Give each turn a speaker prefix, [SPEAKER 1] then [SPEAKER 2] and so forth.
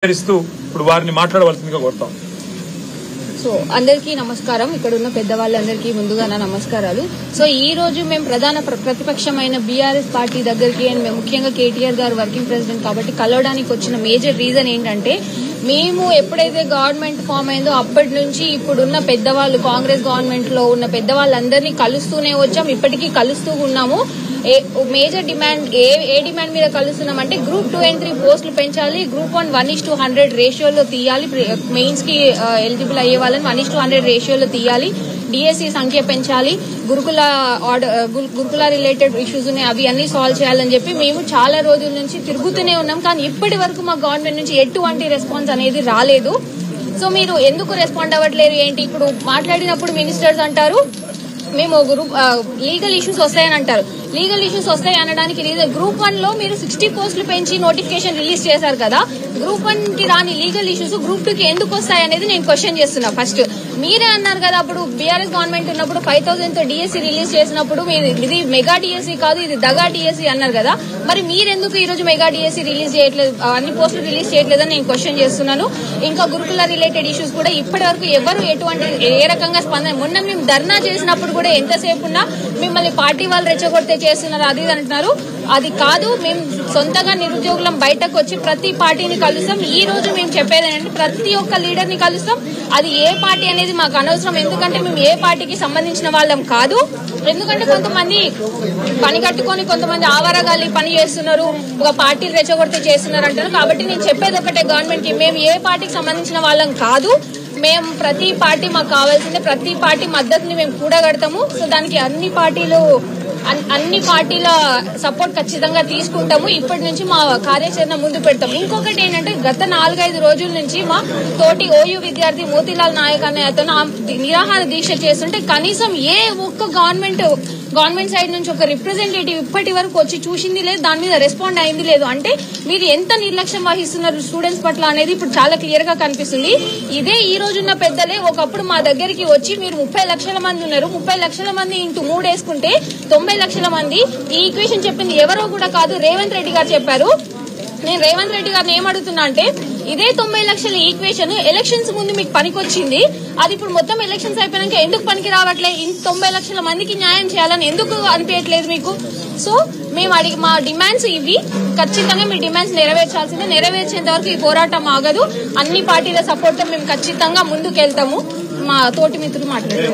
[SPEAKER 1] ఇప్పుడు వారిని మాట్లాడవలసిందిగా కోరుతాం.
[SPEAKER 2] సో అందరికీ నమస్కారం. ఇక్కడ ఉన్న పెద్దవాళ్ళందరికీ ముందుగా నా నమస్కారాలు. సో ఈ రోజు మేము ప్రధాన ప్రతిపక్షమైన బీఆర్ఎస్ పార్టీ దగ్గరికి అండ్ ముఖ్యంగా కేటీఆర్ గారు వర్కింగ్ ప్రెసిడెంట్ కాబట్టి కలవడానికి వచ్చిన మేజర్ రీజన్ ఏంటంటే, మేము ఎప్పుడైతే గవర్నమెంట్ ఫామ్ అయిందో అప్పటి నుంచి ఇప్పుడున్న పెద్దవాళ్ళు, కాంగ్రెస్ గవర్నమెంట్ లో ఉన్న పెద్దవాళ్ళందరినీ కలుస్తూనే వచ్చాం, ఇప్పటికీ కలుస్తూ ఉన్నాము. మేజర్ డిమాండ్ ఏ డిమాండ్ మీద కలుస్తున్నామంటే, గ్రూప్ 2 and 3 పోస్టులు పెంచాలి, గ్రూప్ 1 1:100 రేషియోలో తీయాలి, మెయిన్స్ కి ఎలిజిబుల్ అయ్యే వాళ్ళని 1:100 రేషియోలో తీయాలి, డిఎస్సి సంఖ్య పెంచాలి, గురుకుల రిలేటెడ్ ఇష్యూస్ ఉన్నాయి అవి అన్ని సాల్వ్ చేయాలని చెప్పి మేము చాలా రోజుల నుంచి తిరుగుతూనే ఉన్నాం. కానీ ఇప్పటి వరకు మా గవర్నమెంట్ నుంచి ఎటువంటి రెస్పాన్స్ అనేది రాలేదు. సో మీరు ఎందుకు రెస్పాండ్ అవ్వట్లేదు ఏంటి? ఇప్పుడు మాట్లాడినప్పుడు మినిస్టర్స్ అంటారు మేము లీగల్ ఇష్యూస్ వస్తాయని అంటారు. లీగల్ ఇష్యూస్ వస్తాయి అనడానికి రీజన్, గ్రూప్ 1 లో మీరు 60 పోస్టులు పెంచి నోటిఫికేషన్ రిలీజ్ చేశారు కదా, గ్రూప్ 1 కి రాని లీగల్ ఇష్యూస్ గ్రూప్ 2 కి ఎందుకు వస్తాయి అనేది నేను క్వశ్చన్ చేస్తున్నా. ఫస్ట్ మీరే అన్నారు కదా, అప్పుడు బీఆర్ఎస్ గవర్నమెంట్ ఉన్నప్పుడు 5,000 తో డిఎస్సి రిలీజ్ చేసినప్పుడు ఇది మెగా డిఎస్సి కాదు, ఇది దగా డిఎస్సి అన్నారు కదా, మరి మీరెందుకు ఈ రోజు మెగా డిఎస్సి రిలీజ్ చేయట్లేదు, అన్ని పోస్టులు రిలీజ్ చేయట్లేదని నేను క్వశ్చన్ చేస్తున్నాను. ఇంకా గురుకుల రిలేటెడ్ ఇష్యూస్ కూడా ఇప్పటి వరకు ఎవరు ఏ రకంగా స్పందన, మొన్న మేము ధర్నా చేసినప్పుడు కూడా ఎంతసేపు ఉన్నా మిమ్మల్ని పార్టీ వాళ్ళు రెచ్చగొడితే చేస్తున్నారు అది అంటున్నారు. అది కాదు, మేము సొంతగా నిరుద్యోగులం బయటకు వచ్చి ప్రతి పార్టీని కలుస్తాం. ఈ రోజు మేము చెప్పేది ఏంటంటే, ప్రతి ఒక్క లీడర్ ని కలుస్తాం. అది ఏ పార్టీ అనేది మాకు అనవసరం, ఎందుకంటే మేము ఏ పార్టీకి సంబంధించిన వాళ్ళం కాదు. ఎందుకంటే కొంతమంది పని కట్టుకొని కొంతమంది ఆవరగాలి పని చేస్తున్నారు, ఒక పార్టీని రెచ్చగొడితే చేస్తున్నారు అంటారు. కాబట్టి నేను చెప్పేది ఒకటే గవర్నమెంట్ కి, మేము ఏ పార్టీకి సంబంధించిన వాళ్ళం కాదు. మేము ప్రతి పార్టీ మాకు కావాల్సిందే, ప్రతి పార్టీ మద్దతుని మేము కూడగడతాము. సో దానికి అన్ని పార్టీల సపోర్ట్ ఖచ్చితంగా తీసుకుంటాము. ఇప్పటి నుంచి మా కార్యాచరణ ముందు పెడతాం. ఇంకొకటి ఏంటంటే, గత 4-5 రోజుల నుంచి మా తోటి ఓయూ విద్యార్థి మోతీలాల్ నాయక్ అనే అతను నిరాహార దీక్ష చేస్తుంటే కనీసం ఏ ఒక్క గవర్నమెంట్ సైడ్ నుంచి ఒక రిప్రజెంటేటివ్ ఇప్పటి వరకు వచ్చి చూసింది లేదు, దాని మీద రెస్పాండ్ అయింది లేదు. అంటే మీరు ఎంత నిర్లక్ష్యం వహిస్తున్నారు స్టూడెంట్స్ పట్ల అనేది ఇప్పుడు చాలా క్లియర్ గా కనిపిస్తుంది. ఇదే ఈ రోజున్న పెద్దలే ఒకప్పుడు మా దగ్గరికి వచ్చి, మీరు 30 లక్షల మంది ఉన్నారు, 30 లక్షల మంది ఇంటూ 3 వేసుకుంటే 90 లక్షల మంది, ఈ ఈక్వేషన్ చెప్పింది ఎవరో కూడా కాదు, రేవంత్ రెడ్డి గారు చెప్పారు. నేను రేవంత్ రెడ్డి గారిని ఏమడుగుతున్నా అంటే, ఇదే 90 లక్షల ఈక్వేషన్ ఎలక్షన్స్ ముందు మీకు పనికొచ్చింది, అది ఇప్పుడు మొత్తం ఎలక్షన్స్ అయిపోయాక ఎందుకు పనికి రావట్లేదు? 90 లక్షల మందికి న్యాయం చేయాలని ఎందుకు అనిపించట్లేదు మీకు? సో మేము మా డిమాండ్స్ ఇవి, ఖచ్చితంగా మీ డిమాండ్స్ నెరవేర్చాల్సిందే. నెరవేర్చేంత వరకు ఈ పోరాటం ఆగదు. అన్ని పార్టీల సపోర్ట్ తో మేము ఖచ్చితంగా ముందుకెళ్తాము. మా తోటి మిత్రులు మాట్లాడారు.